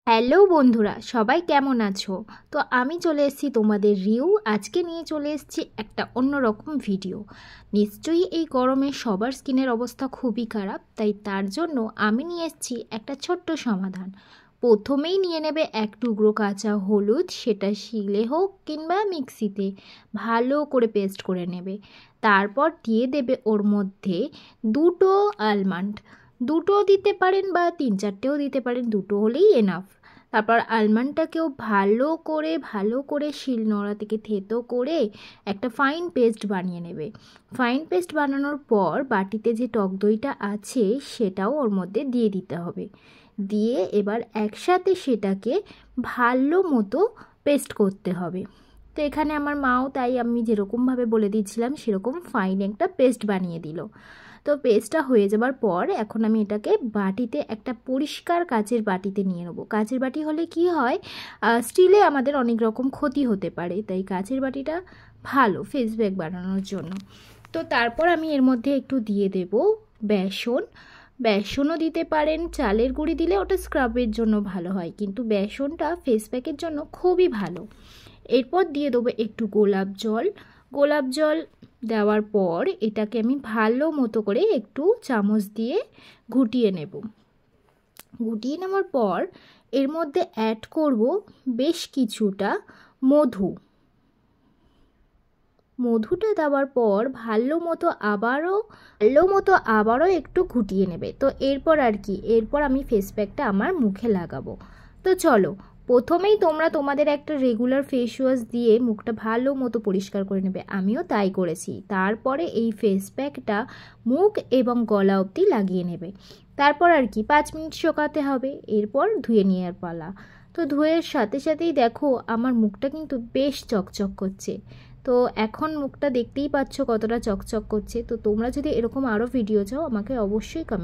Hello বন্ধুরা, সবাই কেমন আছো? তো আমি চলে এসেছি তোমাদের আজকে নিয়ে চলে এসেছি একটা অন্যরকম ভিডিও। নিশ্চয়ই এই গরমে সবার স্কিনের অবস্থা খুবই খারাপ, তাই তার জন্য আমি নিয়ে এসেছি একটা ছোট্ট সমাধান। প্রথমেই নিয়ে নেবে এক টুকরো কাঁচা হলুদ, সেটা শিলে হোক কিংবা মিক্সিতে ভালো করে পেস্ট করে নেবে। তারপর দিয়ে দেবে ওর মধ্যে দুটো আলমন্ড, দুটো দিতে পারেন বা তিন চারটেও দিতে পারেন, দুটো হলেই এনাফ। তারপর আলমন্ডটাকেও ভালো করে শিলনোড়া থেকে থেতো করে একটা ফাইন পেস্ট বানিয়ে নেবে। ফাইন পেস্ট বানানোর পর বাটিতে যে টক দইটা আছে সেটাও ওর মধ্যে দিয়ে দিতে হবে। দিয়ে এবার একসাথে সেটাকে ভালো মতো পেস্ট করতে হবে। তো এখানে আমার মাও তাই আমি যেরকমভাবে বলে দিচ্ছিলাম সেরকম ফাইন একটা পেস্ট বানিয়ে দিল। তো পেস্টটা হয়ে যাবার পর এখন আমি এটাকে বাটিতে, একটা পরিষ্কার কাচের বাটিতে নিয়ে নেবো। কাচের বাটি হলে কি হয়, স্টিলে আমাদের অনেক রকম ক্ষতি হতে পারে, তাই কাচের বাটিটা ভালো ফেস প্যাক বানানোর জন্য। তো তারপর আমি এর মধ্যে একটু দিয়ে দেব বেসন। বেসনও দিতে পারেন, চালের গুঁড়ি দিলে ওটা স্ক্রাবের জন্য ভালো হয়, কিন্তু বেসনটা ফেস প্যাকের জন্য খুবই ভালো। এরপর দিয়ে দেবো একটু গোলাপ জল। গোলাপ জল দেওয়ার পর এটাকে আমি ভালো মতো করে একটু চামচ দিয়ে ঘুটিয়ে নেব। ঘুটিয়ে নেওয়ার পর এর মধ্যে অ্যাড করব বেশ কিছুটা মধু। মধুটা দেওয়ার পর ভালো মতো আবারও একটু ঘুটিয়ে নেবে। তো এরপর আর কি, এরপর আমি ফেস প্যাকটা আমার মুখে লাগাবো। তো চলো, প্রথমেই তোমরা তোমাদের একটা রেগুলার ফেস ওয়াশ দিয়ে মুখটা ভালো মতো পরিষ্কার করে নেবে, আমিও তাই করেছি। তারপরে এই ফেস প্যাকটা মুখ এবং গলা অবধি লাগিয়ে নেবে। তারপর আর কি 5 মিনিট শোকাতে হবে, এরপর ধুয়ে নেওয়ার পালা। তো ধুয়ের সাথে সাথেই দেখো আমার মুখটা কিন্তু বেশ চকচক করছে। তো এখন মুখটা দেখতেই পাচ্ছ কতটা চকচক করছে। তো তোমরা যদি এরকম আরও ভিডিও চাও আমাকে অবশ্যই কমেন্ট